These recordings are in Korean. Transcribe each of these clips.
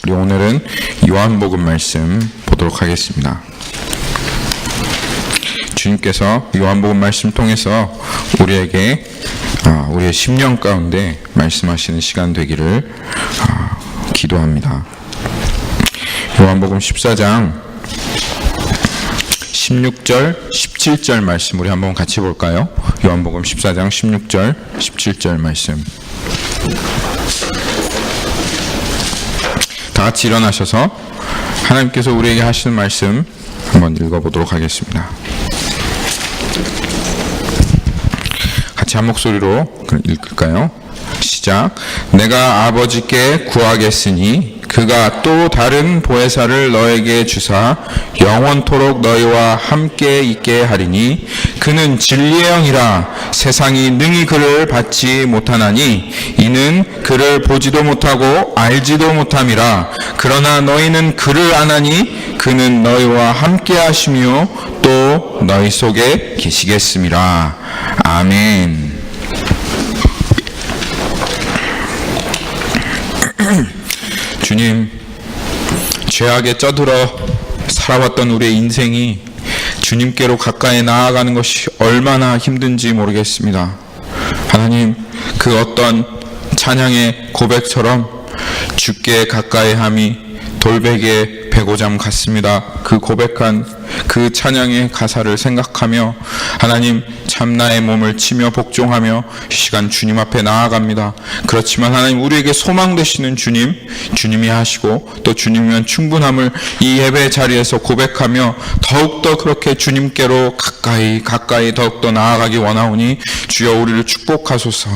우리 오늘은 요한복음 말씀 보도록 하겠습니다. 주님께서 요한복음 말씀 통해서 우리에게 우리의 심령 가운데 말씀하시는 시간 되기를 기도합니다. 요한복음 14장 16절, 17절 말씀 우리 한번 같이 볼까요? 요한복음 14장 16절, 17절 말씀. 다 같이 일어나셔서 하나님께서 우리에게 하시는 말씀 한번 읽어보도록 하겠습니다. 같이 한 목소리로 읽을까요? 시작. 내가 아버지께 구하겠으니 그가 또 다른 보혜사를 너에게 주사 영원토록 너희와 함께 있게 하리니 그는 진리의 영이라 세상이 능히 그를 받지 못하나니 이는 그를 보지도 못하고 알지도 못함이라. 그러나 너희는 그를 아나니 그는 너희와 함께 하시며 또 너희 속에 계시겠음이라. 아멘. 주님, 죄악에 쩌들어 살아왔던 우리의 인생이 주님께로 가까이 나아가는 것이 얼마나 힘든지 모르겠습니다. 하나님, 그 어떤 찬양의 고백처럼 주께 가까이 함이 돌베개 배고잠 같습니다. 그 고백한 그 찬양의 가사를 생각하며 하나님 참 나의 몸을 치며 복종하며 이 시간 주님 앞에 나아갑니다. 그렇지만 하나님 우리에게 소망 되시는 주님, 주님이 하시고 또 주님이면 충분함을 이 예배 자리에서 고백하며 더욱더 그렇게 주님께로 가까이 더욱더 나아가기 원하오니 주여 우리를 축복하소서.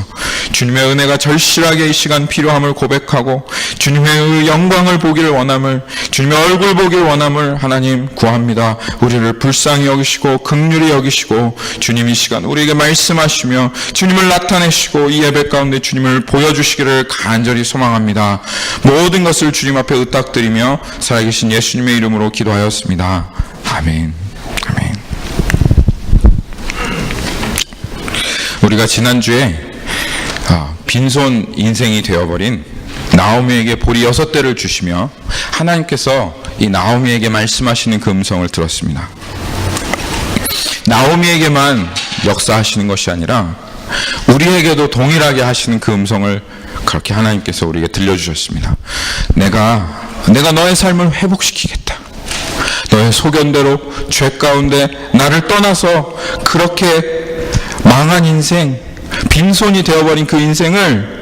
주님의 은혜가 절실하게 이 시간 필요함을 고백하고 주님의 영광을 보기를 원함을, 주님의 얼굴 보기를 원함을 하나님 구합니다. 우리를 불쌍히 여기시고 긍휼히 여기시고 주님 이 시간 우리에게 말씀하시며 주님을 나타내시고 이 예배 가운데 주님을 보여주시기를 간절히 소망합니다. 모든 것을 주님 앞에 의탁드리며 살아계신 예수님의 이름으로 기도하였습니다. 아멘. 아멘. 우리가 지난주에 빈손 인생이 되어버린 나오미에게 보리 6대를 주시며 하나님께서 이 나오미에게 말씀하시는 그 음성을 들었습니다. 나오미에게만 역사하시는 것이 아니라 우리에게도 동일하게 하시는 그 음성을 그렇게 하나님께서 우리에게 들려주셨습니다. 내가 너의 삶을 회복시키겠다. 너의 소견대로 죄 가운데 나를 떠나서 그렇게 망한 인생, 빈손이 되어버린 그 인생을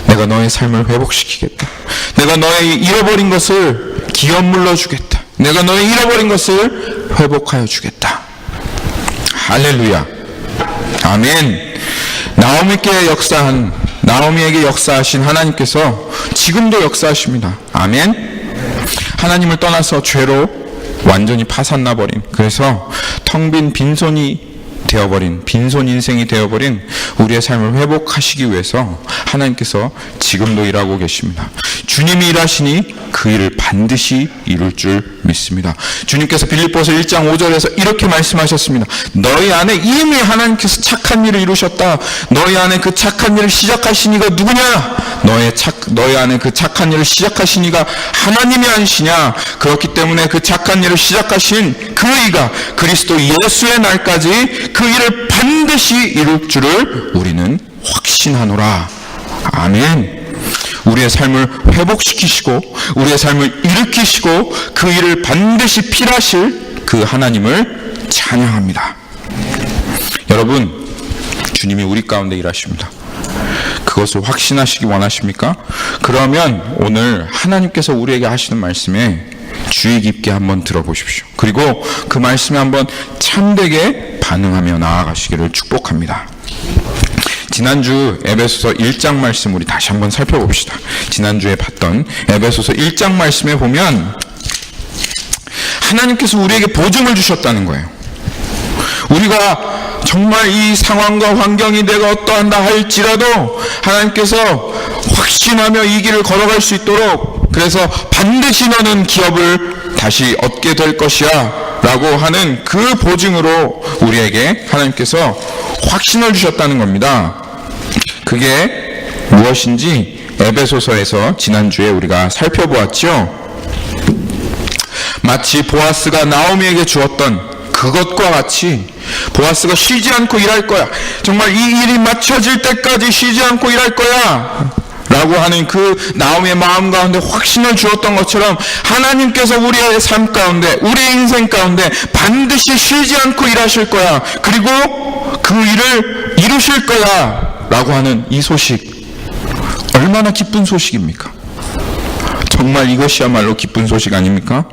내가 너의 삶을 회복시키겠다. 내가 너의 잃어버린 것을 기업 물러주겠다. 내가 너의 잃어버린 것을 회복하여 주겠다. 할렐루야. 아멘. 나오미에게 역사하신 하나님께서 지금도 역사하십니다. 아멘. 하나님을 떠나서 죄로 완전히 파산나버린, 그래서 텅 빈 빈손이 되어버린, 빈손 인생이 되어버린 우리의 삶을 회복하시기 위해서 하나님께서 지금도 일하고 계십니다. 주님이 일하시니 그 일을 반드시 이룰 줄 믿습니다. 주님께서 빌립보서 1장 5절에서 이렇게 말씀하셨습니다. 너희 안에 이미 하나님께서 착한 일을 이루셨다. 너희 안에 그 착한 일을 시작하신 이가 누구냐? 너희 안에 그 착한 일을 시작하신 이가 하나님이 아니시냐? 그렇기 때문에 그 착한 일을 시작하신 그 이가 그리스도 예수의 날까지 그 일을 반드시 이룰 줄을 우리는 확신하노라. 아멘. 우리의 삶을 회복시키시고 우리의 삶을 일으키시고 그 일을 반드시 필하실 그 하나님을 찬양합니다. 여러분, 주님이 우리 가운데 일하십니다. 그것을 확신하시기 원하십니까? 그러면 오늘 하나님께서 우리에게 하시는 말씀에 주의 깊게 한번 들어보십시오. 그리고 그 말씀에 한번 참되게 반응하며 나아가시기를 축복합니다. 지난주 에베소서 1장 말씀 우리 다시 한번 살펴봅시다. 지난주에 봤던 에베소서 1장 말씀에 보면 하나님께서 우리에게 보증을 주셨다는 거예요. 우리가 정말 이 상황과 환경이 내가 어떠한다 할지라도 하나님께서 확신하며 이 길을 걸어갈 수 있도록, 그래서 반드시 너는 기업을 다시 얻게 될 것이야 라고 하는 그 보증으로 우리에게 하나님께서 확신을 주셨다는 겁니다. 그게 무엇인지 에베소서에서 지난주에 우리가 살펴보았죠. 마치 보아스가 나오미에게 주었던 그것과 같이 보아스가 쉬지 않고 일할 거야. 정말 이 일이 맞춰질 때까지 쉬지 않고 일할 거야. 라고 하는 그 나오미의 마음 가운데 확신을 주었던 것처럼 하나님께서 우리의 삶 가운데, 우리의 인생 가운데 반드시 쉬지 않고 일하실 거야. 그리고 그 일을 이루실 거야. 라고 하는 이 소식. 얼마나 기쁜 소식입니까? 정말 이것이야말로 기쁜 소식 아닙니까?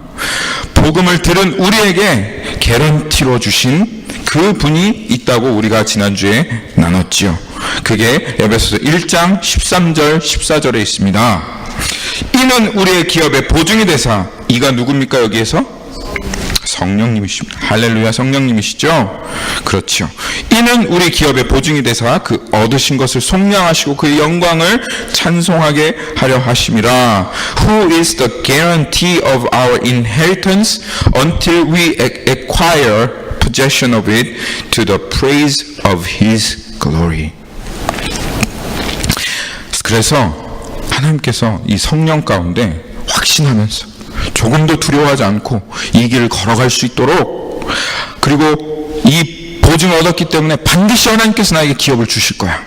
복음을 들은 우리에게 개런티로 주신 그 분이 있다고 우리가 지난주에 나눴지요. 그게 에베소서 1장 13절 14절에 있습니다. 이는 우리의 기업의 보증이 되사, 이가 누굽니까 여기에서? 성령님이십니다. 할렐루야, 성령님이시죠? 그렇죠. 이는 우리 기업의 보증이 되사 그 얻으신 것을 속량하시고 그의 영광을 찬송하게 하려 하심이라. Who is the guarantee of our inheritance until we acquire possession of it to the praise of His glory. 그래서 하나님께서 이 성령 가운데 확신하면서 조금도 두려워하지 않고 이 길을 걸어갈 수 있도록, 그리고 이 보증을 얻었기 때문에 반드시 하나님께서 나에게 기업을 주실 거야.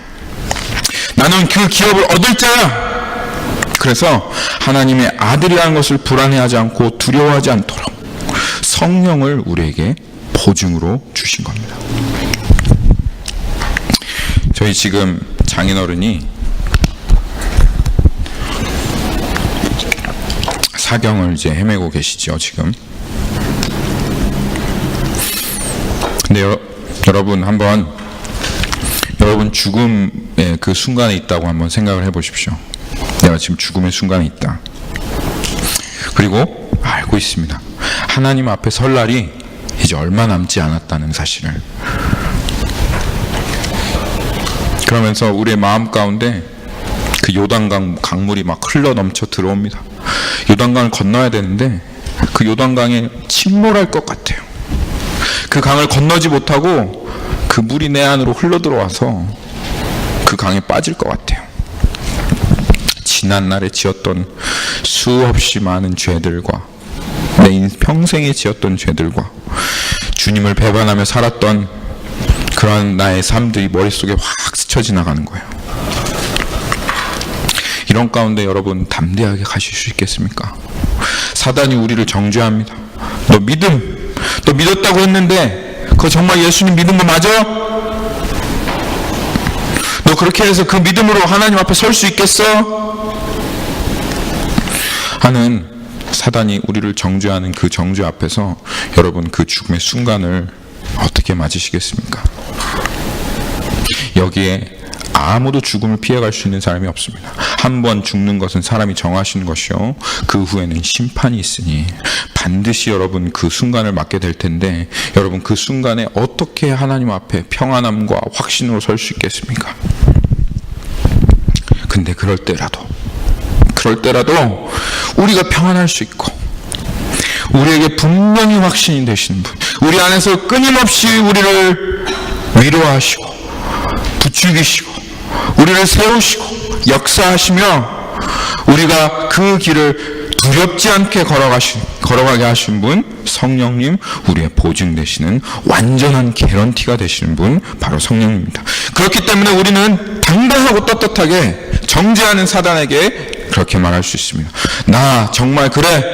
나는 그 기업을 얻을 자야. 그래서 하나님의 아들이라는 것을 불안해하지 않고 두려워하지 않도록 성령을 우리에게 보증으로 주신 겁니다. 저희 지금 장인어른이 사경을 이제 헤매고 계시죠, 지금. 근데 여러분 한번, 여러분 죽음의 그 순간에 있다고 한번 생각을 해보십시오. 내가 지금 죽음의 순간에 있다. 그리고 알고 있습니다. 하나님 앞에 설 날이 이제 얼마 남지 않았다는 사실을. 그러면서 우리의 마음 가운데 그 요단강 강물이 막 흘러 넘쳐 들어옵니다. 요단강을 건너야 되는데 그 요단강에 침몰할 것 같아요. 그 강을 건너지 못하고 그 물이 내 안으로 흘러 들어와서 그 강에 빠질 것 같아요. 지난 날에 지었던 수없이 많은 죄들과 내 평생에 지었던 죄들과 주님을 배반하며 살았던 그런 나의 삶들이 머릿속에 확 스쳐 지나가는 거예요. 이런 가운데 여러분 담대하게 가실 수 있겠습니까? 사단이 우리를 정죄합니다. 너 믿었다고 했는데 그거 정말 예수님 믿은 거 맞아? 너 그렇게 해서 그 믿음으로 하나님 앞에 설 수 있겠어? 하는 사단이 우리를 정죄하는 그 정죄 앞에서 여러분 그 죽음의 순간을 어떻게 맞으시겠습니까? 여기에 아무도 죽음을 피해갈 수 있는 사람이 없습니다. 한 번 죽는 것은 사람이 정하시는 것이요, 그 후에는 심판이 있으니 반드시 여러분 그 순간을 맞게 될 텐데, 여러분 그 순간에 어떻게 하나님 앞에 평안함과 확신으로 설 수 있겠습니까? 근데 그럴 때라도 우리가 평안할 수 있고 우리에게 분명히 확신이 되시는 분, 우리 안에서 끊임없이 우리를 위로하시고 부추기시고 우리를 세우시고 역사하시며 우리가 그 길을 두렵지 않게 걸어가게 하신 분, 성령님, 우리의 보증 되시는 완전한 개런티가 되시는 분, 바로 성령입니다. 그렇기 때문에 우리는 당당하고 떳떳하게 정죄하는 사단에게 그렇게 말할 수 있습니다. 나 정말 그래,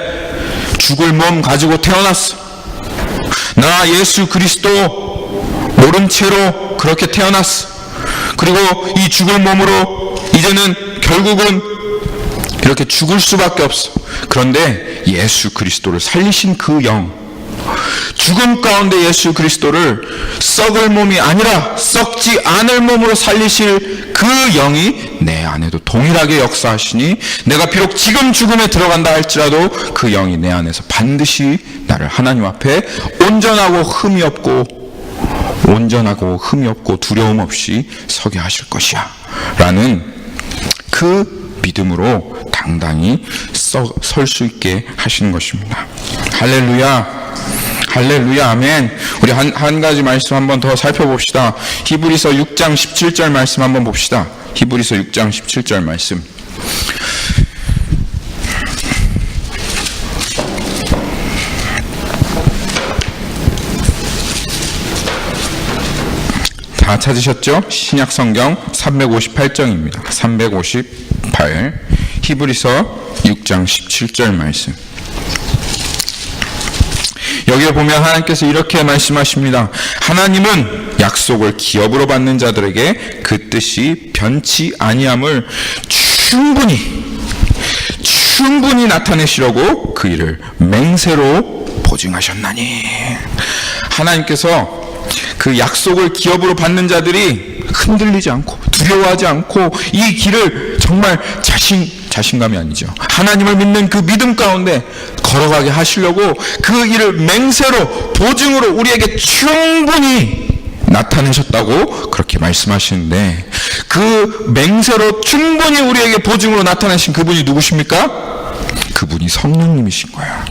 죽을 몸 가지고 태어났어. 나 예수 그리스도 모른 채로 그렇게 태어났어. 그리고 이 죽을 몸으로 이제는 결국은 이렇게 죽을 수밖에 없어. 그런데 예수 그리스도를 살리신 그 영, 죽음 가운데 예수 그리스도를 썩을 몸이 아니라 썩지 않을 몸으로 살리실 그 영이 내 안에도 동일하게 역사하시니, 내가 비록 지금 죽음에 들어간다 할지라도 그 영이 내 안에서 반드시 나를 하나님 앞에 온전하고 흠이 없고 두려움 없이 서게 하실 것이야 라는 그 믿음으로 당당히 설 수 있게 하시는 것입니다. 할렐루야, 할렐루야, 아멘. 우리 한 가지 말씀 한번 더 살펴봅시다. 히브리서 6장 17절 말씀 한번 봅시다. 히브리서 6장 17절 말씀. 다 찾으셨죠? 신약 성경 358장입니다. 358 히브리서 6장 17절 말씀. 여기에 보면 하나님께서 이렇게 말씀하십니다. 하나님은 약속을 기업으로 받는 자들에게 그 뜻이 변치 아니함을 충분히 나타내시려고 그 일을 맹세로 보증하셨나니. 하나님께서 그 약속을 기업으로 받는 자들이 흔들리지 않고 두려워하지 않고 이 길을 정말 자신감이 아니죠. 하나님을 믿는 그 믿음 가운데 걸어가게 하시려고 그 일을 맹세로 보증으로 우리에게 충분히 나타내셨다고 그렇게 말씀하시는데, 그 맹세로 충분히 우리에게 보증으로 나타내신 그분이 누구십니까? 그분이 성령님이신 거예요.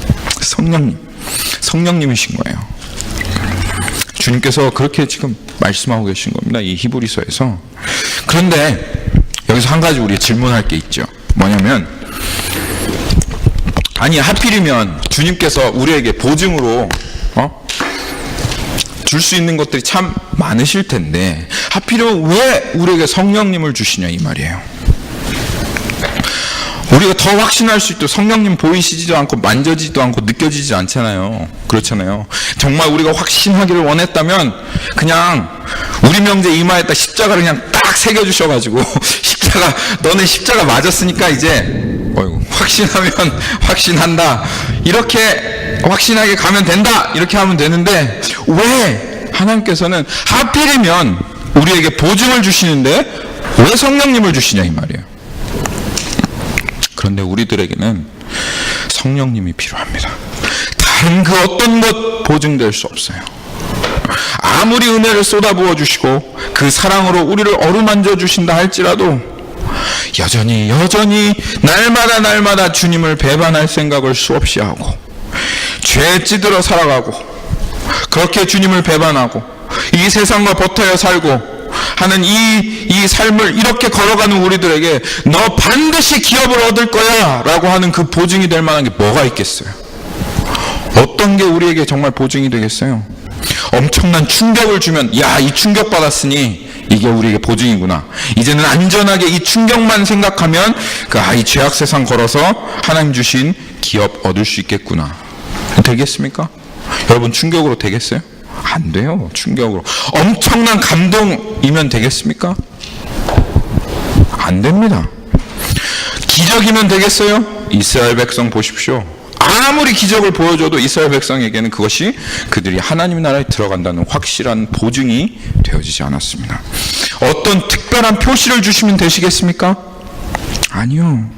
성령님이신 거예요. 주님께서 그렇게 지금 말씀하고 계신 겁니다. 이 히브리서에서. 그런데 여기서 한 가지 우리 질문할 게 있죠. 뭐냐면, 아니 하필이면 주님께서 우리에게 보증으로 줄 수 있는 것들이 참 많으실 텐데 하필이면 왜 우리에게 성령님을 주시냐 이 말이에요. 우리가 더 확신할 수 있도록 성령님 보이시지도 않고 만져지지도 않고 느껴지지 않잖아요. 그렇잖아요. 정말 우리가 확신하기를 원했다면 그냥 우리 명제 이마에다 십자가를 그냥 딱 새겨주셔가지고 십자가, 너는 십자가 맞았으니까 이제 확신하면 확신한다, 이렇게 확신하게 가면 된다, 이렇게 하면 되는데 왜 하나님께서는 하필이면 우리에게 보증을 주시는데 왜 성령님을 주시냐 이 말이에요. 그런데 우리들에게는 성령님이 필요합니다. 다른 그 어떤 것 보증될 수 없어요. 아무리 은혜를 쏟아부어 주시고 그 사랑으로 우리를 어루만져 주신다 할지라도 여전히 날마다 주님을 배반할 생각을 수없이 하고 죄에 찌들어 살아가고 그렇게 주님을 배반하고 이 세상과 버텨야 살고 하는 이 삶을 이렇게 걸어가는 우리들에게 너 반드시 기업을 얻을 거야 라고 하는 그 보증이 될 만한 게 뭐가 있겠어요? 어떤 게 우리에게 정말 보증이 되겠어요? 엄청난 충격을 주면 야, 이 충격 받았으니 이게 우리에게 보증이구나, 이제는 안전하게 이 충격만 생각하면 이 죄악 세상 걸어서 하나님 주신 기업 얻을 수 있겠구나, 되겠습니까? 여러분, 충격으로 되겠어요? 안 돼요. 충격으로. 엄청난 감동이면 되겠습니까? 안 됩니다. 기적이면 되겠어요? 이스라엘 백성 보십시오. 아무리 기적을 보여줘도 이스라엘 백성에게는 그것이 그들이 하나님 나라에 들어간다는 확실한 보증이 되어지지 않았습니다. 어떤 특별한 표시를 주시면 되시겠습니까? 아니요.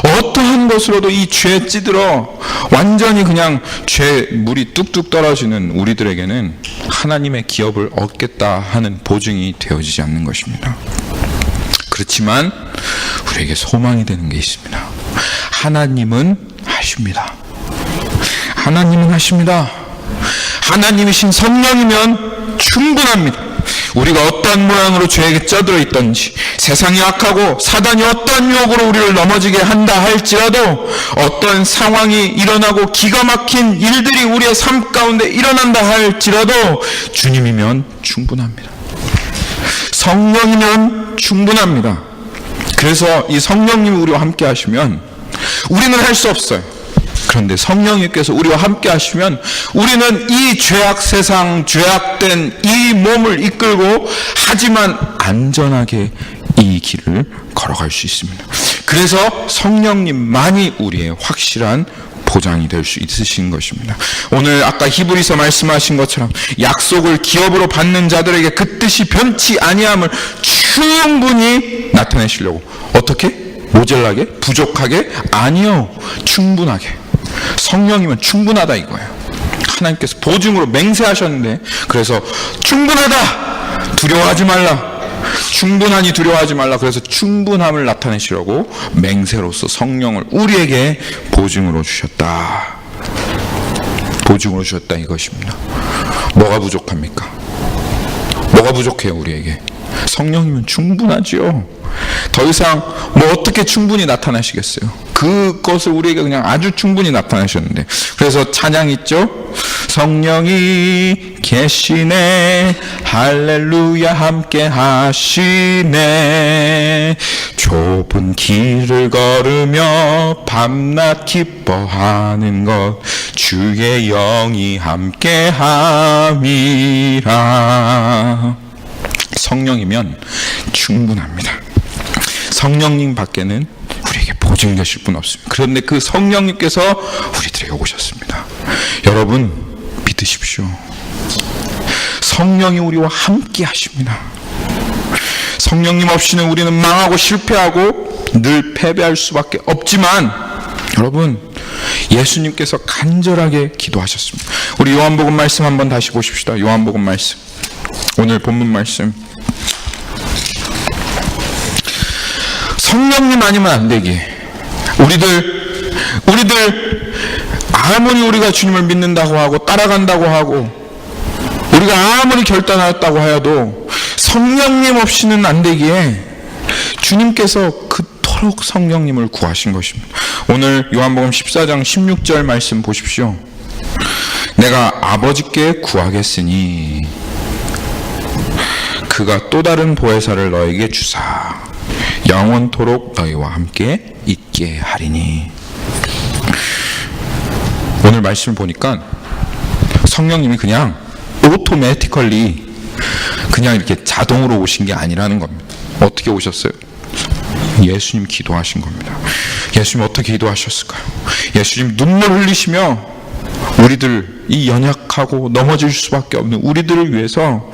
어떠한 것으로도 이 죄에 찌들어 완전히 그냥 죄 물이 뚝뚝 떨어지는 우리들에게는 하나님의 기업을 얻겠다 하는 보증이 되어지지 않는 것입니다. 그렇지만 우리에게 소망이 되는 게 있습니다. 하나님은 하십니다. 하나님이신 성령이면 충분합니다. 우리가 어떠한 모양으로 죄에 쪄들어 있던지, 세상이 악하고 사단이 어떠한 유혹으로 우리를 넘어지게 한다 할지라도, 어떤 상황이 일어나고 기가 막힌 일들이 우리의 삶 가운데 일어난다 할지라도 주님이면 충분합니다. 성령이면 충분합니다. 그래서 이 성령님이 우리와 함께 하시면 우리는 할 수 없어요. 그런데 성령님께서 우리와 함께 하시면 우리는 이 죄악 세상, 죄악된 이 몸을 이끌고 하지만 안전하게 이 길을 걸어갈 수 있습니다. 그래서 성령님만이 우리의 확실한 보장이 될 수 있으신 것입니다. 오늘 아까 히브리서 말씀하신 것처럼 약속을 기업으로 받는 자들에게 그 뜻이 변치 아니함을 충분히 나타내시려고, 어떻게? 모자라게? 부족하게? 아니요, 충분하게. 성령이면 충분하다 이거예요. 하나님께서 보증으로 맹세하셨는데, 그래서 충분하다, 두려워하지 말라, 충분하니 두려워하지 말라, 그래서 충분함을 나타내시려고 맹세로서 성령을 우리에게 보증으로 주셨다 이것입니다. 뭐가 부족합니까? 뭐가 부족해요 우리에게? 성령이면 충분하지요. 더 이상 뭐 어떻게 충분히 나타나시겠어요? 그것을 우리에게 그냥 아주 충분히 나타나셨는데, 그래서 찬양 있죠? 성령이 계시네 할렐루야 함께 하시네. 좁은 길을 걸으며 밤낮 기뻐하는 것 주의 영이 함께 함이라. 성령이면 충분합니다. 성령님 밖에는 우리에게 보증되실 분 없습니다. 그런데 그 성령님께서 우리들에게 오셨습니다. 여러분 믿으십시오. 성령이 우리와 함께 하십니다. 성령님 없이는 우리는 망하고 실패하고 늘 패배할 수밖에 없지만 여러분 예수님께서 간절하게 기도하셨습니다. 우리 요한복음 말씀 한번 다시 보십시다. 요한복음 말씀, 오늘 본문 말씀. 성령님 아니면 안 되기. 우리들 아무리 우리가 주님을 믿는다고 하고 따라간다고 하고 우리가 아무리 결단하였다고 하여도 성령님 없이는 안 되기에 주님께서 그토록 성령님을 구하신 것입니다. 오늘 요한복음 14장 16절 말씀 보십시오. 내가 아버지께 구하겠으니 그가 또 다른 보혜사를 너에게 주사 영원토록 너희와 함께 있게 하리니. 오늘 말씀을 보니까 성령님이 그냥 오토매티컬리 그냥 이렇게 자동으로 오신 게 아니라는 겁니다. 어떻게 오셨어요? 예수님 기도하신 겁니다. 예수님 어떻게 기도하셨을까요? 예수님 눈물 흘리시며 우리들, 이 연약하고 넘어질 수밖에 없는 우리들을 위해서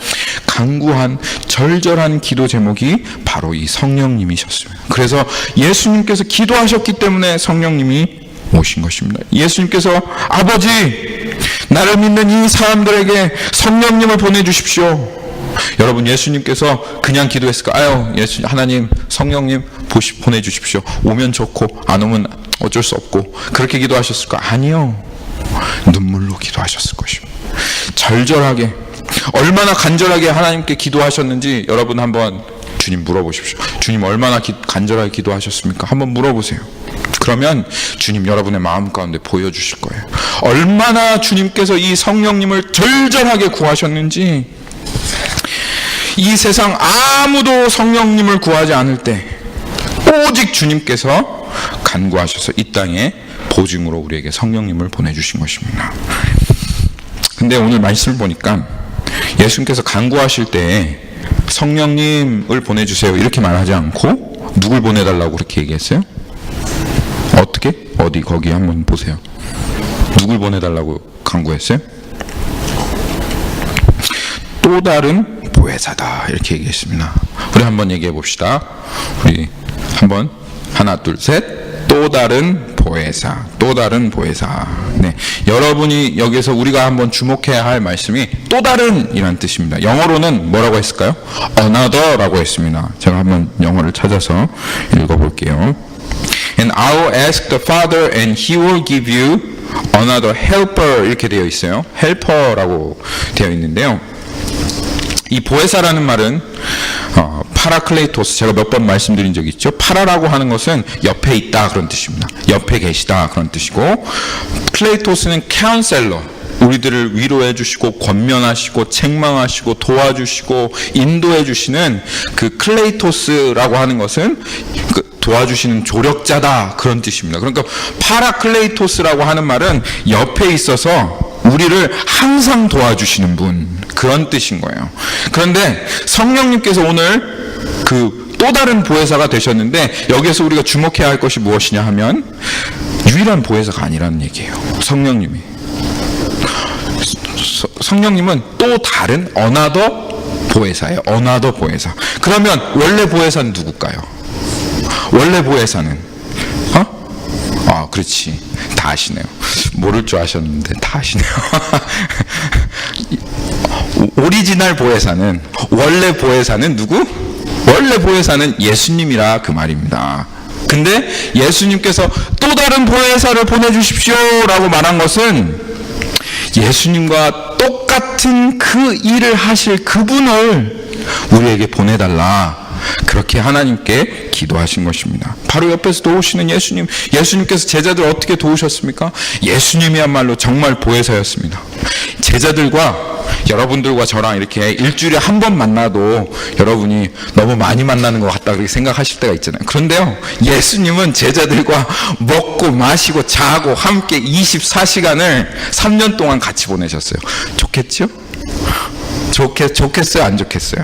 간구한 절절한 기도 제목이 바로 이 성령님이셨습니다. 그래서 예수님께서 기도하셨기 때문에 성령님이 오신 것입니다. 예수님께서 아버지, 나를 믿는 이 사람들에게 성령님을 보내주십시오. 여러분 예수님께서 그냥 기도했을까? 하나님 성령님 보내주십시오. 오면 좋고 안 오면 어쩔 수 없고 그렇게 기도하셨을까? 아니요. 눈물로 기도하셨을 것입니다. 절절하게, 얼마나 간절하게 하나님께 기도하셨는지 여러분 한번 주님 물어보십시오. 주님 얼마나 간절하게 기도하셨습니까? 한번 물어보세요. 그러면 주님 여러분의 마음 가운데 보여주실 거예요. 얼마나 주님께서 이 성령님을 절절하게 구하셨는지. 이 세상 아무도 성령님을 구하지 않을 때 오직 주님께서 간구하셔서 이 땅에 보증으로 우리에게 성령님을 보내주신 것입니다. 근데 오늘 말씀을 보니까 예수님께서 간구하실 때 성령님을 보내주세요 이렇게 말하지 않고 누굴 보내달라고 그렇게 얘기했어요? 어떻게? 어디 거기 한번 보세요. 누굴 보내달라고 간구했어요? 또 다른 보혜사다 이렇게 얘기했습니다. 우리 한번 얘기해 봅시다. 우리 한번 하나 둘 셋. 또 다른 보혜사, 또 다른 보혜사. 네, 여러분이 여기서 우리가 한번 주목해야 할 말씀이 또 다른 이란 뜻입니다. 영어로는 뭐라고 했을까요? another라고 했습니다. 제가 한번 영어를 찾아서 읽어볼게요. And I'll ask the Father and He will give you another helper 이렇게 되어 있어요. helper라고 되어 있는데요. 이 보혜사라는 말은 파라클레이토스, 제가 몇 번 말씀드린 적이 있죠. 파라라고 하는 것은 옆에 있다 그런 뜻입니다. 옆에 계시다 그런 뜻이고, 클레이토스는 카운셀러, 우리들을 위로해 주시고 권면하시고 책망하시고 도와주시고 인도해 주시는 그 클레이토스라고 하는 것은 도와주시는 조력자다 그런 뜻입니다. 그러니까 파라클레이토스라고 하는 말은 옆에 있어서 우리를 항상 도와주시는 분, 그런 뜻인 거예요. 그런데 성령님께서 오늘 그 또 다른 보혜사가 되셨는데 여기에서 우리가 주목해야 할 것이 무엇이냐 하면 유일한 보혜사가 아니라는 얘기예요. 성령님은 또 다른 another 보혜사예요. another 보혜사. 그러면 원래 보혜사는 누굴까요? 원래 보혜사는 그렇지. 다 아시네요. 모를 줄 아셨는데 다 아시네요. 오리지널 보혜사는, 원래 보혜사는 누구? 원래 보혜사는 예수님이라 그 말입니다. 근데 예수님께서 또 다른 보혜사를 보내주십시오 라고 말한 것은 예수님과 똑같은 그 일을 하실 그분을 우리에게 보내달라 그렇게 하나님께 기도하신 것입니다. 바로 옆에서 도우시는 예수님, 예수님께서 제자들 어떻게 도우셨습니까? 예수님이야말로 정말 보혜사였습니다. 제자들과 여러분들과 저랑 이렇게 일주일에 한 번 만나도 여러분이 너무 많이 만나는 것 같다 그렇게 생각하실 때가 있잖아요. 그런데요, 예수님은 제자들과 먹고 마시고 자고 함께 24시간을 3년 동안 같이 보내셨어요. 좋겠죠? 좋겠어요? 안 좋겠어요?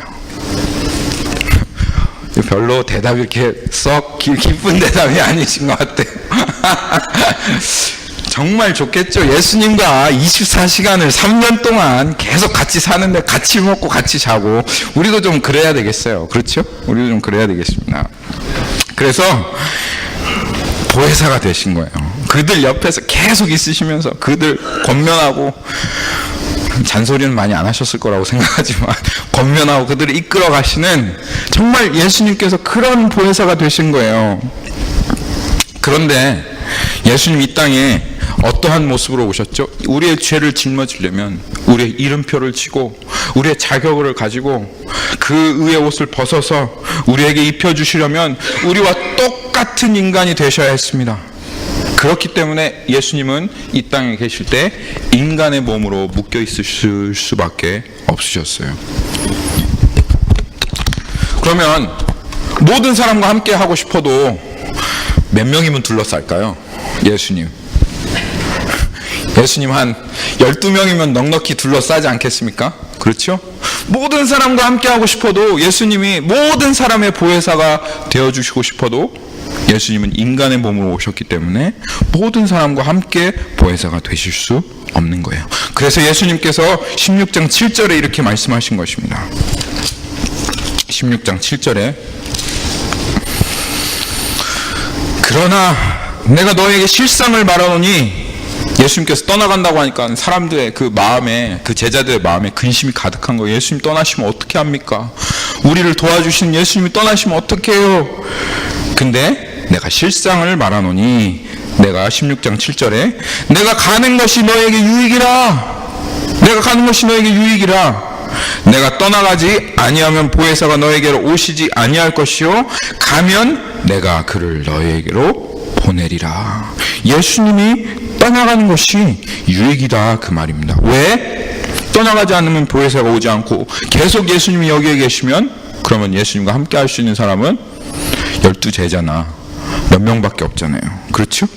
별로 대답이 이렇게 썩 기쁜 대답이 아니신 것 같아요. 정말 좋겠죠. 예수님과 24시간을 3년 동안 계속 같이 사는데 같이 먹고 같이 자고, 우리도 좀 그래야 되겠어요. 그렇죠? 우리도 좀 그래야 되겠습니다. 그래서 보혜사가 되신 거예요. 그들 옆에서 계속 있으시면서 그들 권면하고, 잔소리는 많이 안 하셨을 거라고 생각하지만 권면하고 그들을 이끌어 가시는 정말 예수님께서 그런 보혜사가 되신 거예요. 그런데 예수님 이 땅에 어떠한 모습으로 오셨죠? 우리의 죄를 짊어지려면 우리의 이름표를 치고 우리의 자격을 가지고 그 의의 옷을 벗어서 우리에게 입혀주시려면 우리와 똑같은 인간이 되셔야 했습니다. 그렇기 때문에 예수님은 이 땅에 계실 때 인간의 몸으로 묶여 있으실 수밖에 없으셨어요. 그러면 모든 사람과 함께 하고 싶어도 몇 명이면 둘러쌀까요? 예수님 한 12명이면 넉넉히 둘러싸지 않겠습니까? 그렇죠? 모든 사람과 함께 하고 싶어도, 예수님이 모든 사람의 보혜사가 되어주시고 싶어도 예수님은 인간의 몸으로 오셨기 때문에 모든 사람과 함께 보혜사가 되실 수 없는 거예요. 그래서 예수님께서 16장 7절에 이렇게 말씀하신 것입니다. 16장 7절에 그러나 내가 너에게 실상을 말하노니, 예수님께서 떠나간다고 하니까 사람들의 그 마음에, 그 제자들의 마음에 근심이 가득한 거예요. 예수님 떠나시면 어떻게 합니까? 우리를 도와주시는 예수님이 떠나시면 어떻게 해요? 근데 내가 실상을 말하노니, 내가 16장 7절에 내가 가는 것이 너에게 유익이라, 내가 가는 것이 너에게 유익이라, 내가 떠나가지 아니하면 보혜사가 너에게로 오시지 아니할 것이요 가면 내가 그를 너에게로 보내리라. 예수님이 떠나가는 것이 유익이다, 그 말입니다. 왜? 떠나가지 않으면 보혜사가 오지 않고 계속 예수님이 여기에 계시면, 그러면 예수님과 함께 할 수 있는 사람은 12제자나 몇 명밖에 없잖아요. 그렇죠?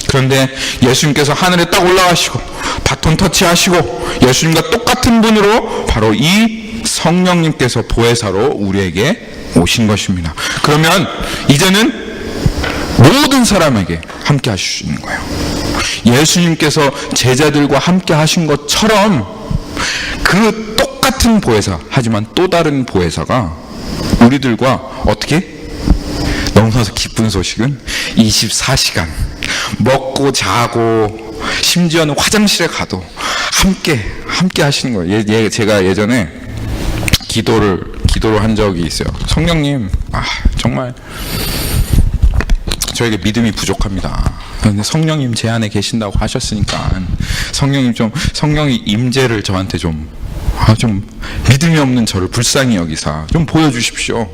그런데 예수님께서 하늘에 딱 올라가시고 바톤 터치하시고 예수님과 똑같은 분으로 바로 이 성령님께서 보혜사로 우리에게 오신 것입니다. 그러면 이제는 모든 사람에게 함께 하실 수 있는 거예요. 예수님께서 제자들과 함께 하신 것처럼 그 똑같은 보혜사, 하지만 또 다른 보혜사가 우리들과 어떻게? 너무나도 기쁜 소식은 24시간 먹고 자고 심지어는 화장실에 가도 함께 하시는 거예요. 제가 예전에 기도를 한 적이 있어요. 성령님, 정말 저에게 믿음이 부족합니다. 그런데 성령님 제 안에 계신다고 하셨으니까 성령이 임재를 저한테 좀 믿음이 없는 저를 불쌍히 여기사 좀 보여주십시오.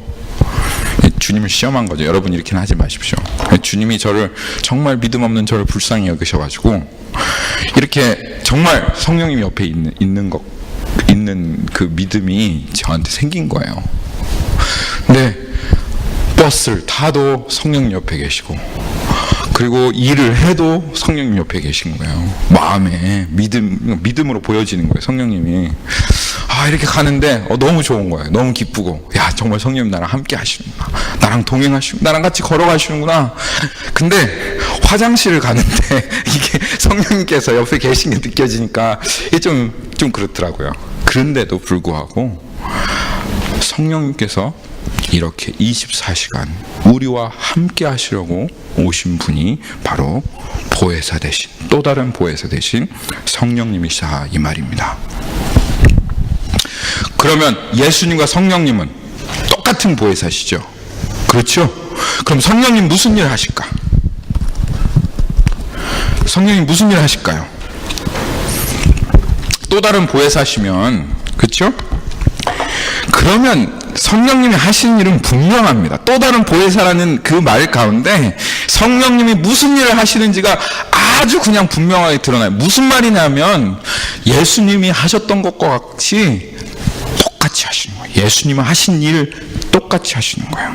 주님을 시험한 거죠. 여러분 이렇게는 하지 마십시오. 주님이 저를, 정말 믿음 없는 저를 불쌍히 여기셔가지고 이렇게 정말 성령님 옆에 있는 그 믿음이 저한테 생긴 거예요. 근데 버스를 타도 성령님 옆에 계시고, 그리고 일을 해도 성령님 옆에 계신 거예요. 마음에 믿음으로 보여지는 거예요. 성령님이 이렇게 가는데 너무 좋은 거예요. 너무 기쁘고, 야, 정말 성령님 나랑 함께 하시는구나, 나랑 동행하시고 나랑 같이 걸어가시는구나. 근데 화장실을 가는데 이게 성령님께서 옆에 계신 게 느껴지니까 이게 좀 그렇더라고요. 그런데도 불구하고 성령님께서 이렇게 24시간 우리와 함께 하시려고 오신 분이 바로 보혜사 되신, 또 다른 보혜사 되신 성령님이시다, 이 말입니다. 그러면 예수님과 성령님은 똑같은 보혜사시죠. 그렇죠? 그럼 성령님 무슨 일 하실까? 성령님 무슨 일 하실까요? 또 다른 보혜사시면, 그렇죠? 그러면 성령님이 하시는 일은 분명합니다. 또 다른 보혜사라는 그 말 가운데 성령님이 무슨 일을 하시는지가 아주 그냥 분명하게 드러나요. 무슨 말이냐면 예수님이 하셨던 것과 같이 똑같이 하시는 거예요. 예수님이 하신 일 똑같이 하시는 거예요.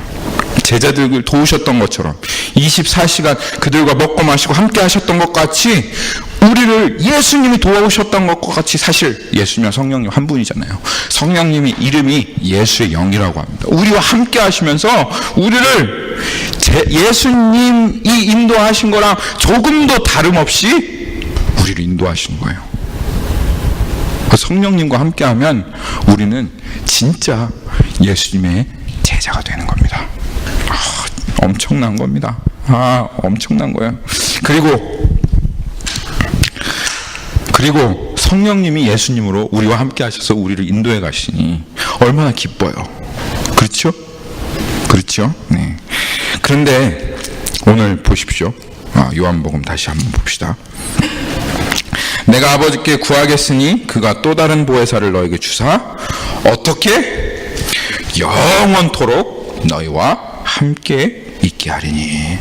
제자들을 도우셨던 것처럼 24시간 그들과 먹고 마시고 함께 하셨던 것 같이 우리를 예수님이 도와오셨던 것과 같이, 사실 예수님과 성령님 한 분이잖아요. 성령님이 이름이 예수의 영이라고 합니다. 우리와 함께 하시면서 우리를 예수님이 인도하신 거랑 조금도 다름없이 우리를 인도하시는 거예요. 성령님과 함께하면 우리는 진짜 예수님의 제자가 되는 겁니다. 엄청난 겁니다. 엄청난 거예요. 그리고 성령님이 예수님으로 우리와 함께 하셔서 우리를 인도해 가시니 얼마나 기뻐요. 그렇죠? 그렇죠? 네. 그런데 오늘 보십시오. 요한복음 다시 한번 봅시다. 내가 아버지께 구하겠으니 그가 또 다른 보혜사를 너에게 주사 어떻게 영원토록 너희와 함께 있게 하리니.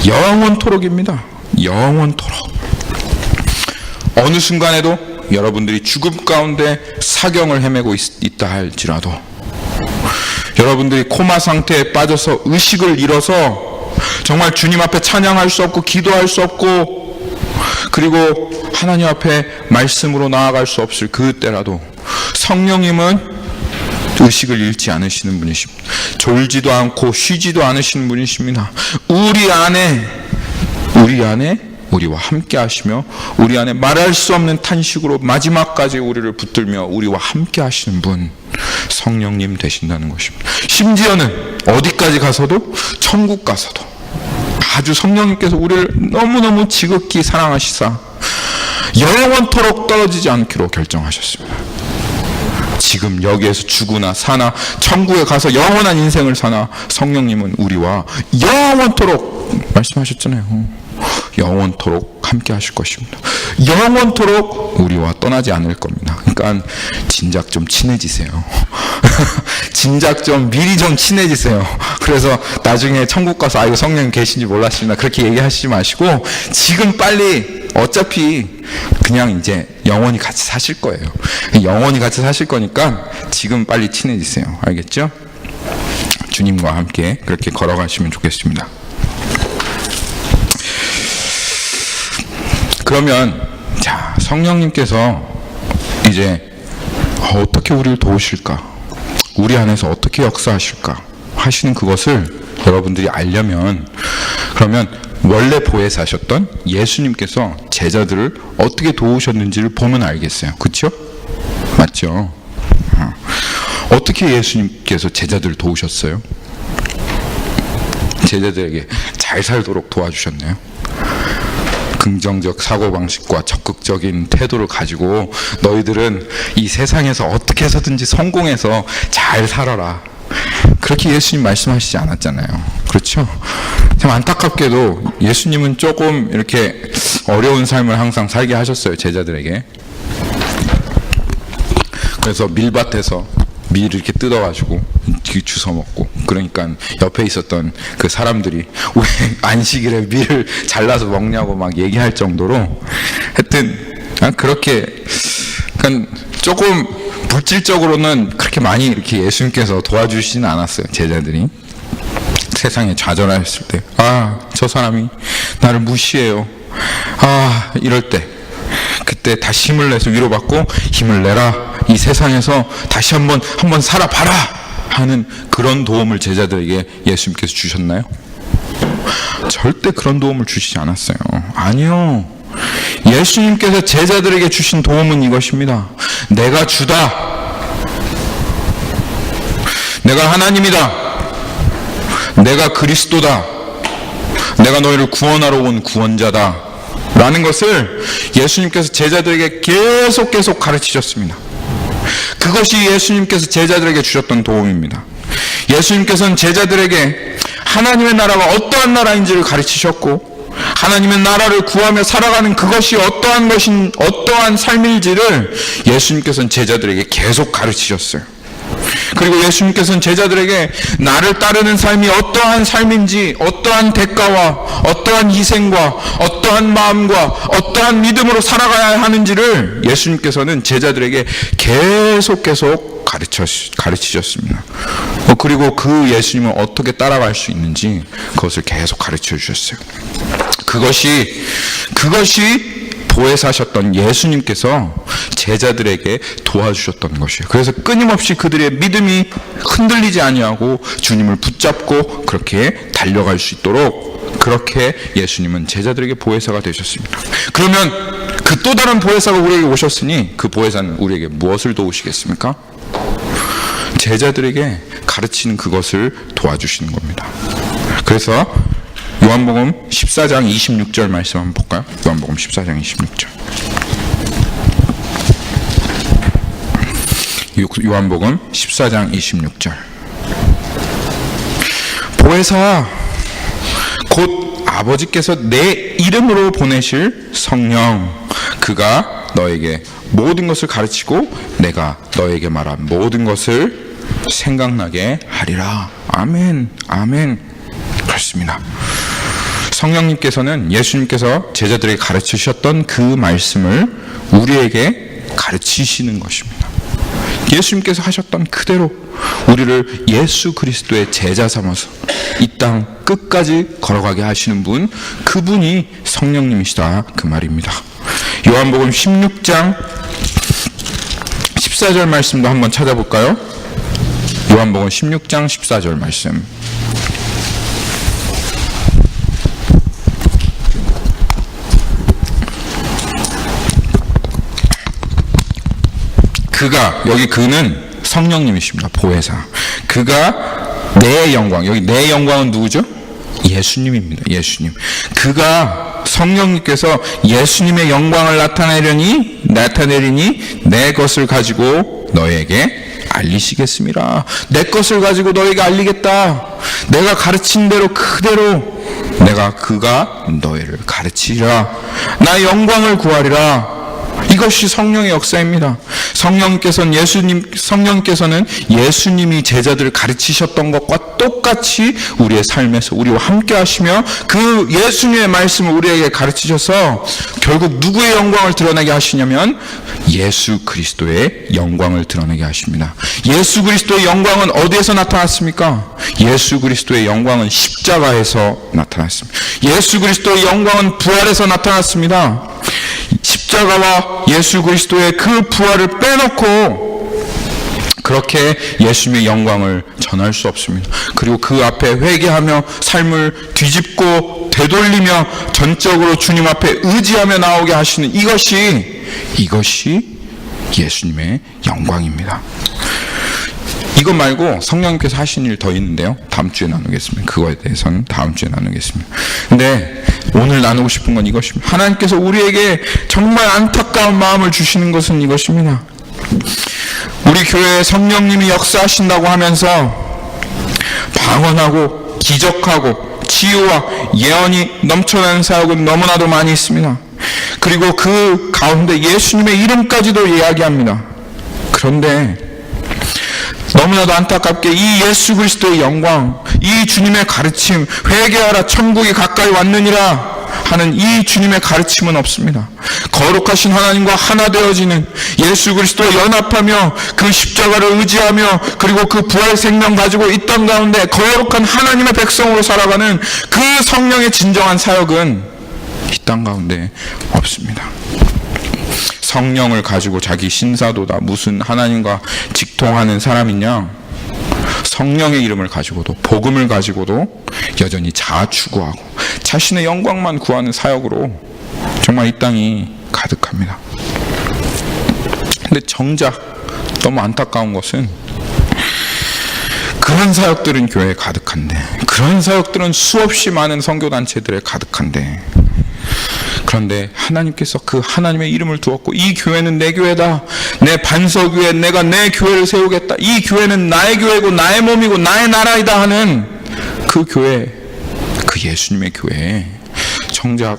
영원토록입니다. 영원토록. 어느 순간에도 여러분들이 죽음 가운데 사경을 헤매고 있다 할지라도, 여러분들이 코마 상태에 빠져서 의식을 잃어서 정말 주님 앞에 찬양할 수 없고 기도할 수 없고 그리고 하나님 앞에 말씀으로 나아갈 수 없을 그때라도 성령님은 의식을 잃지 않으시는 분이십니다. 졸지도 않고 쉬지도 않으시는 분이십니다. 우리 안에 우리와 함께 하시며 우리 안에 말할 수 없는 탄식으로 마지막까지 우리를 붙들며 우리와 함께 하시는 분, 성령님 되신다는 것입니다. 심지어는 어디까지 가서도, 천국 가서도 아주 성령님께서 우리를 너무너무 지극히 사랑하시사 영원토록 떨어지지 않기로 결정하셨습니다. 지금 여기에서 죽으나 사나 천국에 가서 영원한 인생을 사나 성령님은 우리와 영원토록 말씀하셨잖아요. 영원토록 함께 하실 것입니다. 영원토록 우리와 떠나지 않을 겁니다. 그러니까 진작 좀 친해지세요. 진작 좀 미리 좀 친해지세요. 그래서 나중에 천국 가서 이거 성령님 계신지 몰랐습니다, 그렇게 얘기하시지 마시고 지금 빨리, 어차피 그냥 이제 영원히 같이 사실 거예요. 영원히 같이 사실 거니까 지금 빨리 친해지세요. 알겠죠? 주님과 함께 그렇게 걸어가시면 좋겠습니다. 그러면 자, 성령님께서 이제 어떻게 우리를 도우실까, 우리 안에서 어떻게 역사하실까 하시는 그것을 여러분들이 알려면, 그러면 원래 보혜사셨던 예수님께서 제자들을 어떻게 도우셨는지를 보면 알겠어요. 그렇죠? 맞죠? 어떻게 예수님께서 제자들을 도우셨어요? 제자들에게 잘 살도록 도와주셨나요? 긍정적 사고방식과 적극적인 태도를 가지고 너희들은 이 세상에서 어떻게 해서든지 성공해서 잘 살아라, 그렇게 예수님 말씀하시지 않았잖아요. 그렇죠? 참 안타깝게도 예수님은 조금 이렇게 어려운 삶을 항상 살게 하셨어요, 제자들에게. 그래서 밀밭에서 밀을 이렇게 뜯어가지고 주워 먹고, 그러니까 옆에 있었던 그 사람들이 왜 안식일에 밀을 잘라서 먹냐고 막 얘기할 정도로, 하여튼 그렇게, 그러니까 조금 물질적으로는 그렇게 많이 이렇게 예수님께서 도와주시지는 않았어요. 제자들이 세상에 좌절하였을 때, 저 사람이 나를 무시해요, 이럴 때, 그때 다시 힘을 내서 위로받고, 힘을 내라, 이 세상에서 다시 한번 살아봐라 하는 그런 도움을 제자들에게 예수님께서 주셨나요? 절대 그런 도움을 주시지 않았어요. 아니요. 예수님께서 제자들에게 주신 도움은 이것입니다. 내가 주다, 내가 하나님이다, 내가 그리스도다, 내가 너희를 구원하러 온 구원자다 라는 것을 예수님께서 제자들에게 계속 가르치셨습니다. 그것이 예수님께서 제자들에게 주셨던 도움입니다. 예수님께서는 제자들에게 하나님의 나라가 어떠한 나라인지를 가르치셨고, 하나님의 나라를 구하며 살아가는 그것이 어떠한 삶일지를 예수님께서는 제자들에게 계속 가르치셨어요. 그리고 예수님께서는 제자들에게 나를 따르는 삶이 어떠한 삶인지, 어떠한 대가와 어떠한 희생과 어떠한 마음과 어떠한 믿음으로 살아가야 하는지를 예수님께서는 제자들에게 계속 가르치셨습니다. 그리고 그 예수님을 어떻게 따라갈 수 있는지 그것을 계속 가르쳐 주셨어요. 그것이 보혜사셨던 예수님께서 제자들에게 도와주셨던 것이에요. 그래서 끊임없이 그들의 믿음이 흔들리지 아니하고 주님을 붙잡고 그렇게 달려갈 수 있도록 그렇게 예수님은 제자들에게 보혜사가 되셨습니다. 그러면 그 또 다른 보혜사가 우리에게 오셨으니 그 보혜사는 우리에게 무엇을 도우시겠습니까? 제자들에게 가르치는 그것을 도와주시는 겁니다. 그래서 요한복음 14장 26절 말씀 한번 볼까요? 요한복음 14장 26절. 요한복음 14장 26절. 보혜사 곧 아버지께서 내 이름으로 보내실 성령, 그가 너에게 모든 것을 가르치고 내가 너에게 말한 모든 것을 생각나게 하리라. 아멘, 아멘. 그렇습니다. 성령님께서는 예수님께서 제자들에게 가르치셨던 그 말씀을 우리에게 가르치시는 것입니다. 예수님께서 하셨던 그대로 우리를 예수 그리스도의 제자 삼아서 이 땅 끝까지 걸어가게 하시는 분, 그분이 성령님이시다, 그 말입니다. 요한복음 16장 14절 말씀도 한번 찾아볼까요? 요한복음 16장 14절 말씀. 그가, 여기 그는 성령님이십니다. 보혜사. 그가 내 영광, 여기 내 영광은 누구죠? 예수님입니다. 예수님. 그가, 성령님께서 예수님의 영광을 나타내리니 내 것을 가지고 너에게 알리시겠습니다. 내 것을 가지고 너에게 알리겠다. 내가 가르친 대로 그대로 그가 너희를 가르치리라. 나의 영광을 구하리라. 이것이 성령의 역사입니다. 성령께서는 예수님이 제자들을 가르치셨던 것과 똑같이 우리의 삶에서 우리와 함께 하시며 그 예수님의 말씀을 우리에게 가르치셔서 결국 누구의 영광을 드러내게 하시냐면 예수 그리스도의 영광을 드러내게 하십니다. 예수 그리스도의 영광은 어디에서 나타났습니까? 예수 그리스도의 영광은 십자가에서 나타났습니다. 예수 그리스도의 영광은 부활에서 나타났습니다. 십자가와 예수 그리스도의 그 부활을 빼놓고 그렇게 예수님의 영광을 전할 수 없습니다. 그리고 그 앞에 회개하며 삶을 뒤집고 되돌리며 전적으로 주님 앞에 의지하며 나오게 하시는 이것이 예수님의 영광입니다. 이것 말고 성령님께서 하신 일 더 있는데요. 다음 주에 나누겠습니다. 그거에 대해서는 다음 주에 나누겠습니다. 근데 오늘 나누고 싶은 건 이것입니다. 하나님께서 우리에게 정말 안타까운 마음을 주시는 것은 이것입니다. 우리 교회에 성령님이 역사하신다고 하면서 방언하고 기적하고 치유와 예언이 넘쳐나는 사역은 너무나도 많이 있습니다. 그리고 그 가운데 예수님의 이름까지도 이야기합니다. 그런데 너무나도 안타깝게 이 예수 그리스도의 영광, 이 주님의 가르침, 회개하라 천국이 가까이 왔느니라 하는 이 주님의 가르침은 없습니다. 거룩하신 하나님과 하나 되어지는 예수 그리스도와 연합하며 그 십자가를 의지하며 그리고 그 부활 생명 가지고 이 땅 가운데 거룩한 하나님의 백성으로 살아가는 그 성령의 진정한 사역은 이 땅 가운데 없습니다. 성령을 가지고 자기 신사도다 무슨 하나님과 직통하는 사람이냐, 성령의 이름을 가지고도 복음을 가지고도 여전히 자아 추구하고 자신의 영광만 구하는 사역으로 정말 이 땅이 가득합니다. 근데 정작 너무 안타까운 것은 그런 사역들은 교회에 가득한데, 그런 사역들은 수없이 많은 선교단체들에 가득한데, 그런데 하나님께서 그 하나님의 이름을 두었고 이 교회는 내 교회다, 내 반석위에 내가 내 교회를 세우겠다, 이 교회는 나의 교회고 나의 몸이고 나의 나라이다 하는 그 교회, 그 예수님의 교회에 정작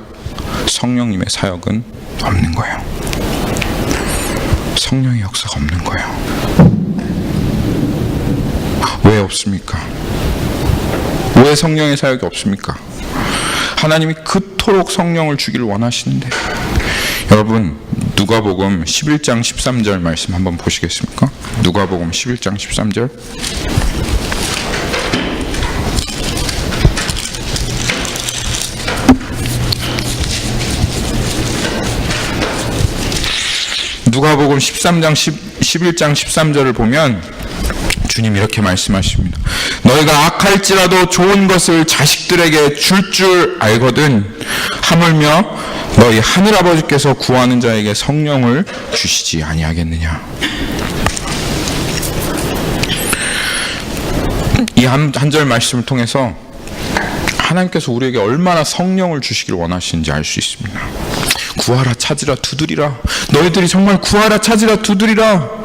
성령님의 사역은 없는 거예요. 성령의 역사가 없는 거예요. 왜 없습니까? 왜 성령의 사역이 없습니까? 하나님이 그토록 성령을 주기를 원하시는데. 여러분, 누가복음 11장 13절 말씀 한번 보시겠습니까? 누가복음 11장 13절. 누가복음 11장 13절을 보면 주님 이렇게 말씀하십니다. 너희가 악할지라도 좋은 것을 자식들에게 줄 알거든 하물며 너희 하늘아버지께서 구하는 자에게 성령을 주시지 아니하겠느냐. 이 한 절 말씀을 통해서 하나님께서 우리에게 얼마나 성령을 주시길 원하시는지 알 수 있습니다. 구하라 찾으라 두드리라. 너희들이 정말 구하라 찾으라 두드리라.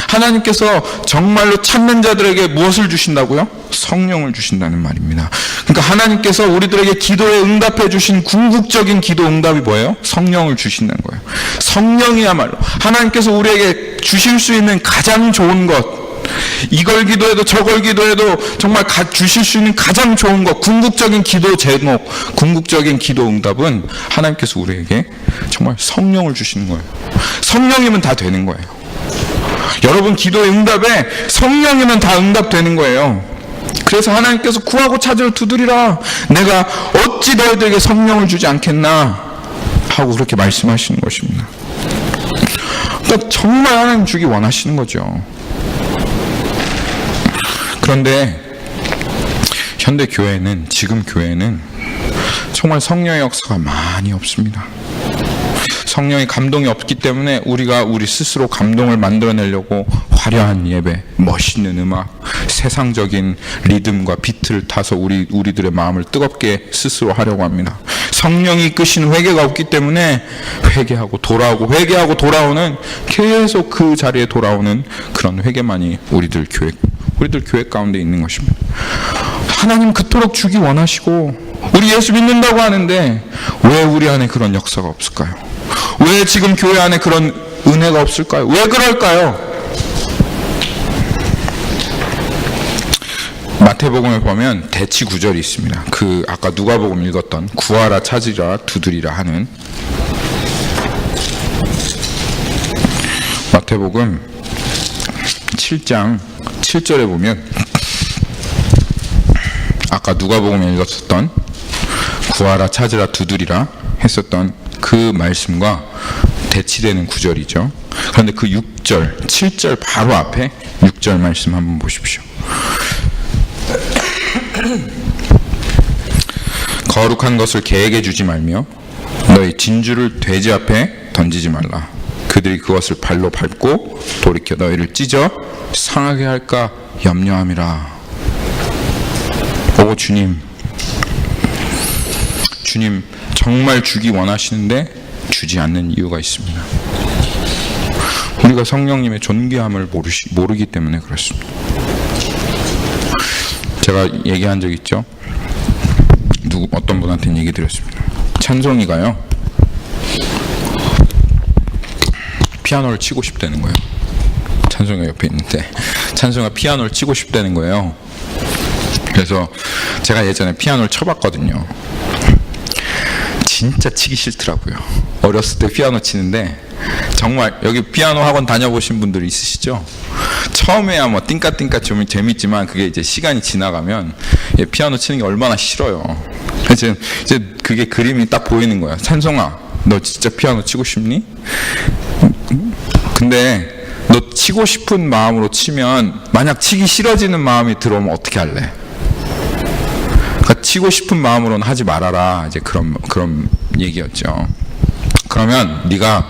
하나님께서 정말로 찾는 자들에게 무엇을 주신다고요? 성령을 주신다는 말입니다. 그러니까 하나님께서 우리들에게 기도에 응답해 주신 궁극적인 기도 응답이 뭐예요? 성령을 주신다는 거예요. 성령이야말로 하나님께서 우리에게 주실 수 있는 가장 좋은 것, 이걸 기도해도 저걸 기도해도 정말 주실 수 있는 가장 좋은 것, 궁극적인 기도 제목, 궁극적인 기도 응답은 하나님께서 우리에게 정말 성령을 주시는 거예요. 성령이면 다 되는 거예요. 여러분 기도의 응답에 성령이면 다 응답되는 거예요. 그래서 하나님께서 구하고 찾으러 두드리라. 내가 어찌 너희들에게 성령을 주지 않겠나 하고 그렇게 말씀하시는 것입니다. 그러니까 정말 하나님 주기 원하시는 거죠. 그런데 현대 교회는, 지금 교회는 정말 성령의 역사가 많이 없습니다. 성령의 감동이 없기 때문에 우리가 우리 스스로 감동을 만들어내려고 화려한 예배, 멋있는 음악, 세상적인 리듬과 비트를 타서 우리들의 마음을 뜨겁게 스스로 하려고 합니다. 성령이 이끄시는 회개가 없기 때문에 회개하고 돌아오고 회개하고 돌아오는, 계속 그 자리에 돌아오는 그런 회개만이 우리들 교회 가운데 있는 것입니다. 하나님 그토록 주기 원하시고 우리 예수 믿는다고 하는데 왜 우리 안에 그런 역사가 없을까요? 왜 지금 교회 안에 그런 은혜가 없을까요? 왜 그럴까요? 마태복음에 보면 대치 구절이 있습니다. 그 아까 누가복음 읽었던 구하라 찾으라 두드리라 하는 마태복음 7장 7절에 보면 아까 누가복음에 읽었었던 구하라 찾으라 두드리라 했었던 그 말씀과 대치되는 구절이죠. 그런데 그 6절, 7절 바로 앞에 6절 말씀 한번 보십시오. 거룩한 것을 개에게 주지 말며 너희 진주를 돼지 앞에 던지지 말라. 그들이 그것을 발로 밟고 돌이켜 너희를 찢어 상하게 할까 염려함이라. 오 주님 정말 주기 원하시는데 주지 않는 이유가 있습니다. 우리가 성령님의 존귀함을 모르기 때문에 그렇습니다. 제가 얘기한 적 있죠? 어떤 분한테는 얘기 드렸습니다. 찬송이가요 피아노를 치고 싶다는 거예요. 찬송이가 옆에 있는데 찬송이가 피아노를 치고 싶다는 거예요. 그래서 제가 예전에 피아노를 쳐봤거든요. 진짜 치기 싫더라고요. 어렸을 때 피아노 치는데 정말, 여기 피아노 학원 다녀보신 분들 있으시죠? 처음에야 뭐 띵까띵까 좀 재밌지만 그게 이제 시간이 지나가면 피아노 치는 게 얼마나 싫어요. 이제 그게 그림이 딱 보이는 거야. 찬송아, 너 진짜 피아노 치고 싶니? 근데 너 치고 싶은 마음으로 치면 만약 치기 싫어지는 마음이 들어오면 어떻게 할래? 그러니까 치고 싶은 마음으로는 하지 말아라. 이제 그런 얘기였죠. 그러면 네가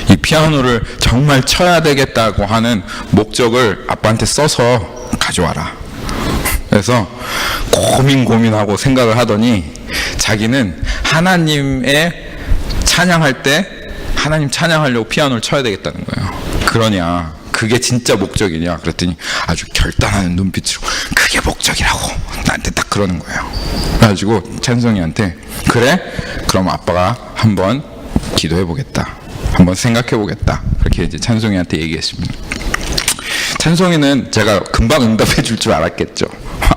이 피아노를 정말 쳐야 되겠다고 하는 목적을 아빠한테 써서 가져와라. 그래서 고민하고 생각을 하더니 자기는 하나님의 찬양할 때 하나님 찬양하려고 피아노를 쳐야 되겠다는 거예요. 그러냐, 그게 진짜 목적이냐 그랬더니 아주 결단하는 눈빛으로 그게 목적이라고 나한테 딱 그러는 거예요. 그래가지고 찬송이한테 그래? 그럼 아빠가 한번 기도해 보겠다, 한번 생각해 보겠다, 그렇게 이제 찬송이한테 얘기했습니다. 찬송이는 제가 금방 응답해 줄 줄 알았겠죠.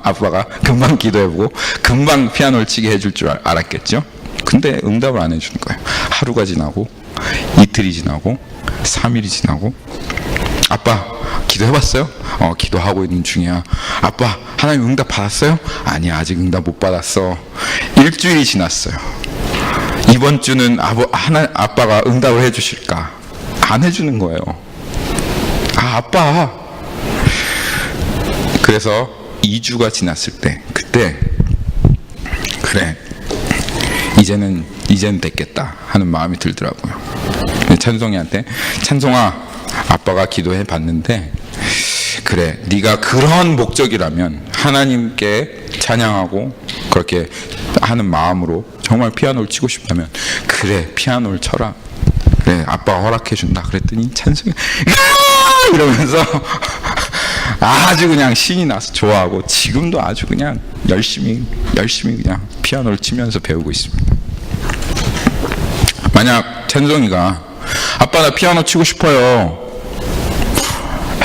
아빠가 금방 기도해보고 금방 피아노를 치게 해줄 줄 알았겠죠. 근데 응답을 안 해주는 거예요. 하루가 지나고 이틀이 지나고 3일이 지나고 아빠 기도해봤어요? 기도하고 있는 중이야. 아빠 하나님 응답 받았어요? 아니야 아직 응답 못 받았어. 일주일이 지났어요. 이번 주는 아빠가 응답을 해주실까? 안 해주는 거예요. 아빠. 그래서 2주가 지났을 때 그때 그래 이제는 됐겠다 하는 마음이 들더라고요. 찬송이한테 찬송아 아빠가 기도해 봤는데 그래 네가 그런 목적이라면 하나님께 찬양하고 그렇게 하는 마음으로 정말 피아노를 치고 싶다면 그래 피아노를 쳐라. 그래 아빠가 허락해 준다. 그랬더니 찬송이 이러면서 아주 그냥 신이 나서 좋아하고 지금도 아주 그냥 열심히 그냥 피아노를 치면서 배우고 있습니다. 만약 찬송이가 아빠 나 피아노 치고 싶어요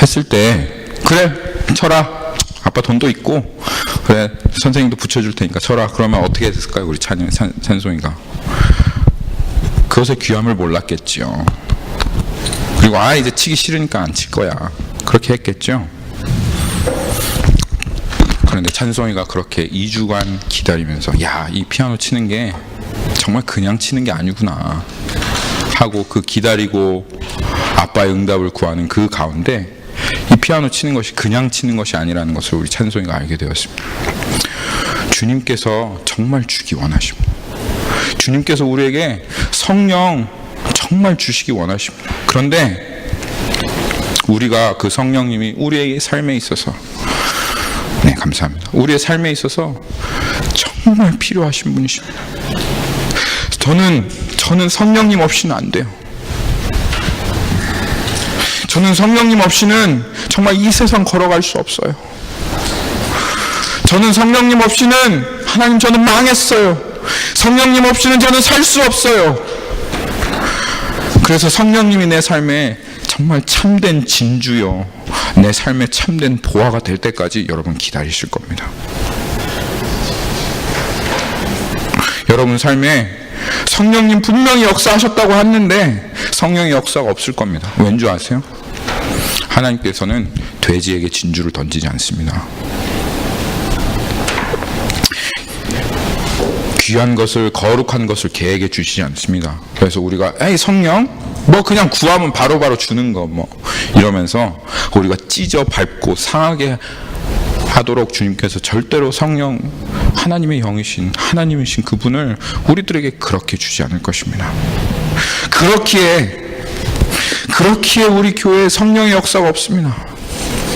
했을 때 그래 쳐라. 아빠 돈도 있고 그래 선생님도 붙여줄 테니까 쳐라. 그러면 어떻게 했을까요? 우리 찬송이가 그것의 귀함을 몰랐겠죠. 그리고 이제 치기 싫으니까 안 칠 거야 그렇게 했겠죠. 그런데 찬송이가 그렇게 2주간 기다리면서 야, 이 피아노 치는 게 정말 그냥 치는 게 아니구나 하고 그 기다리고 아빠의 응답을 구하는 그 가운데 이 피아노 치는 것이 그냥 치는 것이 아니라는 것을 우리 찬송이가 알게 되었습니다. 주님께서 정말 주기 원하십니다. 주님께서 우리에게 성령 정말 주시기 원하십니다. 그런데 우리가 그 성령님이 우리의 삶에 있어서 네 감사합니다. 우리의 삶에 있어서 정말 필요하신 분이십니다. 저는 성령님 없이는 안 돼요. 저는 성령님 없이는 정말 이 세상 걸어갈 수 없어요. 저는 성령님 없이는 하나님 저는 망했어요. 성령님 없이는 저는 살 수 없어요. 그래서 성령님이 내 삶에 정말 참된 진주요 내 삶의 참된 보화가 될 때까지 여러분 기다리실 겁니다. 여러분 삶에 성령님 분명히 역사하셨다고 했는데 성령의 역사가 없을 겁니다. 왠 줄 아세요? 하나님께서는 돼지에게 진주를 던지지 않습니다. 귀한 것을 거룩한 것을 개에게 주시지 않습니다. 그래서 우리가 에이 성령 뭐 그냥 구하면 바로바로 주는 거 뭐 이러면서 우리가 찢어 밟고 상하게 하도록 주님께서 절대로 성령 하나님의 하나님이신 그분을 우리들에게 그렇게 주지 않을 것입니다. 그렇기에 우리 교회에 성령의 역사가 없습니다.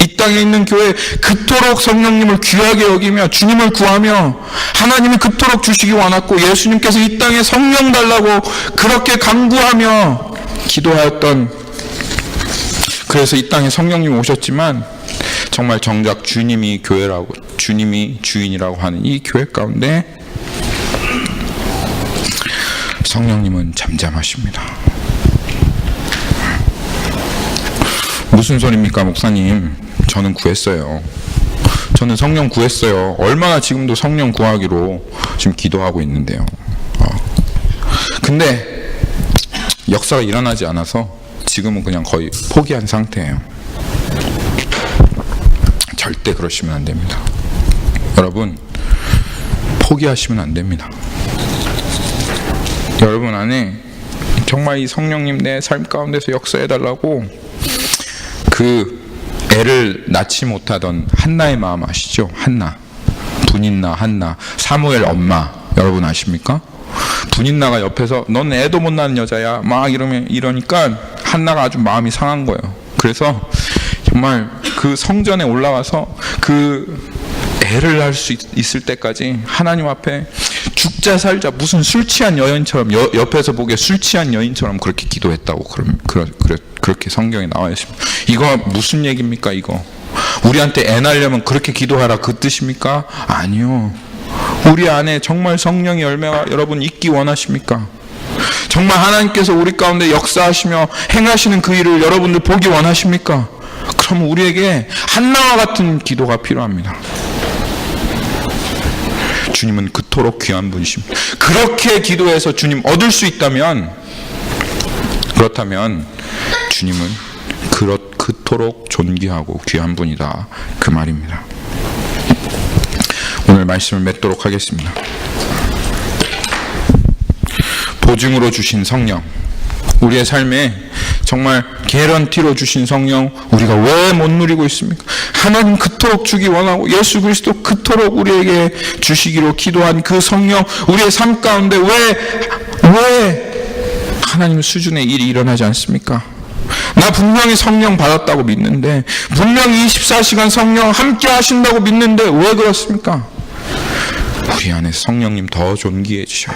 이 땅에 있는 교회 그토록 성령님을 귀하게 여기며 주님을 구하며 하나님이 그토록 주시기 원했고 예수님께서 이 땅에 성령 달라고 그렇게 간구하며 기도하였던 그래서 이 땅에 성령님 오셨지만 정말 정작 주님이 교회라고 주님이 주인이라고 하는 이 교회 가운데 성령님은 잠잠하십니다. 무슨 소리입니까 목사님? 저는 구했어요. 저는 성령 구했어요. 얼마나 지금도 성령 구하기로 지금 기도하고 있는데요. 근데 역사가 일어나지 않아서 지금은 그냥 거의 포기한 상태예요. 절대 그러시면 안 됩니다. 여러분 포기하시면 안 됩니다. 여러분 안에 정말 이 성령님 내 삶 가운데서 역사해달라고 그 애를 낳지 못하던 한나의 마음 아시죠? 분인나 한나 사무엘 엄마 여러분 아십니까? 분인나가 옆에서 넌 애도 못 낳는 여자야 막 이러니까 한나가 아주 마음이 상한 거예요. 그래서 정말 그 성전에 올라가서 그 애를 낳을 수 있을 때까지 하나님 앞에 죽자 살자 무슨 술 취한 여인처럼 옆에서 보기에 술 취한 여인처럼 그렇게 기도했다고 그렇게 성경에 나와 있습니다. 이거 무슨 얘기입니까 이거? 우리한테 애 낳으려면 그렇게 기도하라 그 뜻입니까? 아니요. 우리 안에 정말 성령의 열매가 여러분 있기 원하십니까? 정말 하나님께서 우리 가운데 역사하시며 행하시는 그 일을 여러분들 보기 원하십니까? 그럼 우리에게 한나와 같은 기도가 필요합니다. 주님은 그토록 귀한 분이십니다. 그렇게 기도해서 주님 얻을 수 있다면, 그렇다면 주님은 그토록 존귀하고 귀한 분이다, 그 말입니다. 오늘 말씀을 맺도록 하겠습니다. 보증으로 주신 성령, 우리의 삶에 정말 개런티로 주신 성령, 우리가 왜 못 누리고 있습니까? 하나님 그토록 주기 원하고 예수 그리스도 그토록 우리에게 주시기로 기도한 그 성령, 우리의 삶 가운데 왜 하나님 수준의 일이 일어나지 않습니까? 나 분명히 성령 받았다고 믿는데, 분명히 24시간 성령 함께 하신다고 믿는데 왜 그렇습니까? 우리 안에 성령님 더 존귀해지셔요.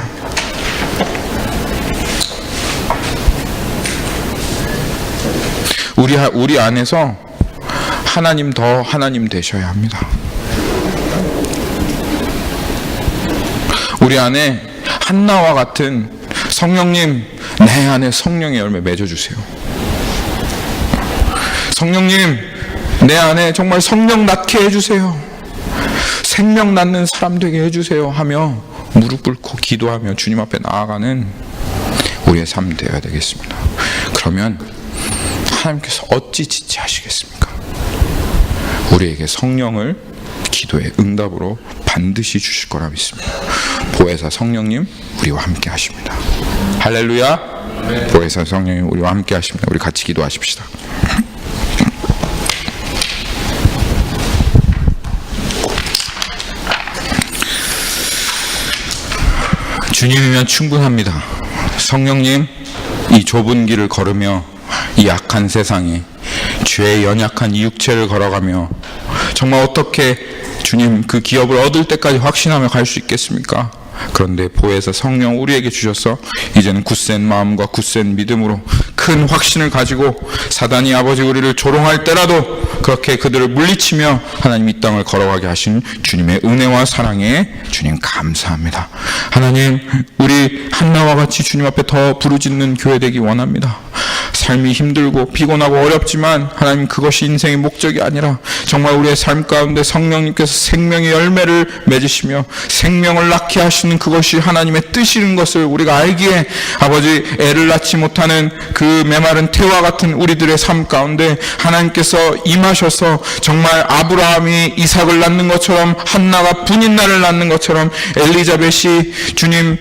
우리 안에서 하나님 더 하나님 되셔야 합니다. 우리 안에 한나와 같은 성령님, 내 안에 성령의 열매 맺어주세요. 성령님, 내 안에 정말 성령 낳게 해주세요. 생명 낳는 사람 되게 해주세요 하며 무릎 꿇고 기도하며 주님 앞에 나아가는 우리의 삶 되어야 되겠습니다. 그러면 하나님께서 어찌 지체하시겠습니까? 우리에게 성령을 기도의 응답으로 반드시 주실 거라 믿습니다. 보혜사 성령님, 우리와 함께 하십니다. 할렐루야. 보혜사 성령님, 우리와 함께 하십니다. 우리 같이 기도하십시다. 주님이면 충분합니다. 성령님, 이 좁은 길을 걸으며 이 약한 세상에 죄에 연약한 이 육체를 걸어가며 정말 어떻게 주님 그 기업을 얻을 때까지 확신하며 갈 수 있겠습니까? 그런데 보혜사 성령 우리에게 주셔서 이제는 굳센 마음과 굳센 믿음으로 큰 확신을 가지고 사단이 아버지 우리를 조롱할 때라도 그렇게 그들을 물리치며 하나님 이 땅을 걸어가게 하신 주님의 은혜와 사랑에 주님 감사합니다. 하나님, 우리 한나와 같이 주님 앞에 더 부르짖는 교회 되기 원합니다. 삶이 힘들고 피곤하고 어렵지만 하나님, 그것이 인생의 목적이 아니라 정말 우리의 삶 가운데 성령님께서 생명의 열매를 맺으시며 생명을 낳게 하시는 그것이 하나님의 뜻이는 것을 우리가 알기에 아버지, 애를 낳지 못하는 그 메마른 태와 같은 우리들의 삶 가운데 하나님께서 임하셔서 정말 아브라함이 이삭을 낳는 것처럼, 한나가 분인나를 낳는 것처럼, 엘리자벳이 주님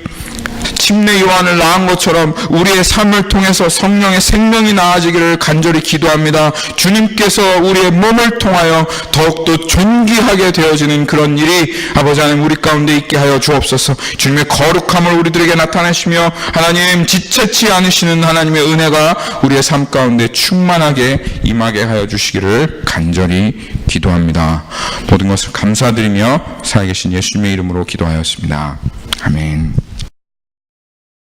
침례 요한을 낳은 것처럼 우리의 삶을 통해서 성령의 생명이 나아지기를 간절히 기도합니다. 주님께서 우리의 몸을 통하여 더욱더 존귀하게 되어지는 그런 일이 아버지 하나님 우리 가운데 있게 하여 주옵소서. 주님의 거룩함을 우리들에게 나타내시며 하나님 지체치 않으시는 하나님의 은혜가 우리의 삶 가운데 충만하게 임하게 하여 주시기를 간절히 기도합니다. 모든 것을 감사드리며 살아계신 예수님의 이름으로 기도하였습니다. 아멘.